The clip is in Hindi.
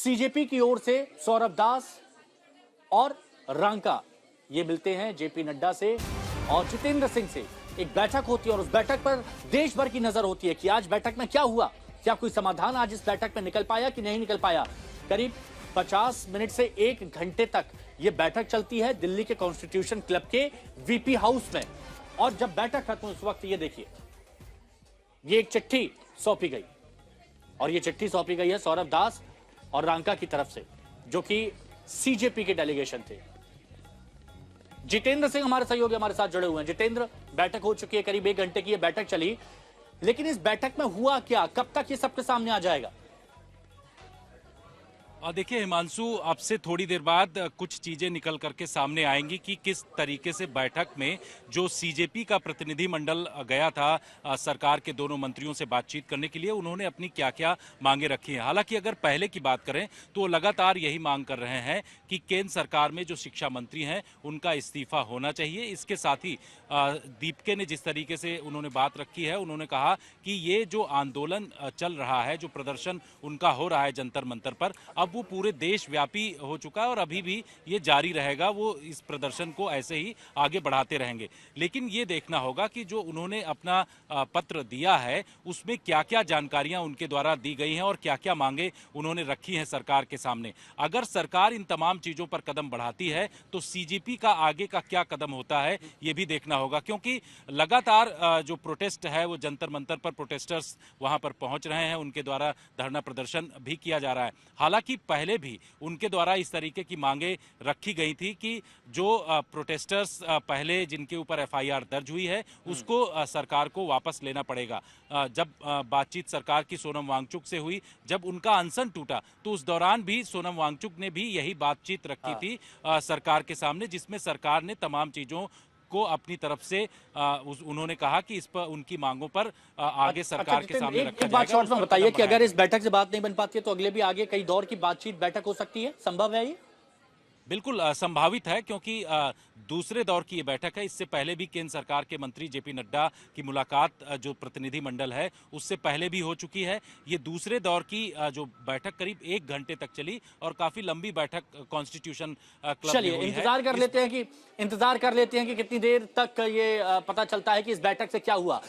सीजेपी की ओर से सौरभ दास और रांका ये मिलते हैं जेपी नड्डा से और जितेंद्र सिंह से। एक बैठक होती है और उस बैठक पर देश भर की नजर होती है कि आज बैठक में क्या हुआ, क्या कोई समाधान आज इस बैठक में निकल पाया कि नहीं निकल पाया। करीब 50 मिनट से 1 घंटे तक यह बैठक चलती है दिल्ली के कॉन्स्टिट्यूशन क्लब के वीपी हाउस में। और जब बैठक खत्म उस वक्त ये देखिए, ये एक चिट्ठी सौंपी गई और ये चिट्ठी सौंपी गई है सौरभ दास और रांका की तरफ से, जो कि सीजेपी के डेलीगेशन थे। जितेंद्र सिंह हमारे सहयोगी हमारे साथ जुड़े हुए हैं। जितेंद्र, बैठक हो चुकी है, करीब 1 घंटे की ये बैठक चली, लेकिन इस बैठक में हुआ क्या, कब तक ये सबके सामने आ जाएगा? देखिए हिमांशु, अब से थोड़ी देर बाद कुछ चीजें निकल करके सामने आएंगी कि किस तरीके से बैठक में जो सीजेपी का प्रतिनिधि मंडल गया था सरकार के दोनों मंत्रियों से बातचीत करने के लिए, उन्होंने अपनी क्या क्या मांगे रखी हैं। हालांकि अगर पहले की बात करें तो वो लगातार यही मांग कर रहे हैं कि केंद्र सरकार में जो शिक्षा मंत्री हैं उनका इस्तीफा होना चाहिए। इसके साथ ही दीपके ने जिस तरीके से उन्होंने बात रखी है, उन्होंने कहा कि ये जो आंदोलन चल रहा है, जो प्रदर्शन उनका हो रहा है जंतर मंतर पर, अब वो पूरे देश व्यापी हो चुका है और अभी भी ये जारी रहेगा। वो इस प्रदर्शन को ऐसे ही आगे बढ़ाते रहेंगे। लेकिन ये देखना होगा कि जो उन्होंने अपना पत्र दिया है उसमें क्या क्या जानकारियां उनके द्वारा दी गई हैं और क्या क्या मांगे उन्होंने रखी हैं सरकार के सामने। अगर सरकार इन तमाम चीजों पर कदम बढ़ाती है तो सीजेपी का आगे का क्या कदम होता है ये भी देखना होगा, क्योंकि लगातार जो प्रोटेस्ट है वो जंतर मंतर पर प्रोटेस्टर्स वहां पर पहुंच रहे हैं, उनके द्वारा धरना प्रदर्शन भी किया जा रहा है। हालांकि पहले भी उनके द्वारा इस तरीके की मांगे रखी गई थी कि जो प्रोटेस्टर्स पहले जिनके ऊपर एफआईआर दर्ज हुई है उसको सरकार को वापस लेना पड़ेगा। जब बातचीत सरकार की सोनम वांगचुक से हुई, जब उनका अनशन टूटा, तो उस दौरान भी सोनम वांगचुक ने भी यही बातचीत रखी थी सरकार के सामने, जिसमें सरकार ने तमाम चीजों को अपनी तरफ से उन्होंने कहा कि इस पर उनकी मांगों पर आगे सरकार के सामने रखा एक बात जाएगा। शॉर्ट में बताइए कि अगर इस बैठक से बात नहीं बन पाती है तो अगले भी आगे कई दौर की बातचीत बैठक हो सकती है, संभव है ये? बिल्कुल संभावित है, क्योंकि दूसरे दौर की ये बैठक है। इससे पहले भी केंद्र सरकार के मंत्री जेपी नड्डा की मुलाकात जो प्रतिनिधि मंडल है उससे पहले भी हो चुकी है। ये दूसरे दौर की जो बैठक करीब 1 घंटे तक चली और काफी लंबी बैठक कॉन्स्टिट्यूशन क्लब में हुई है। इंतजार कर लेते हैं कि कितनी देर तक ये पता चलता है कि इस बैठक से क्या हुआ।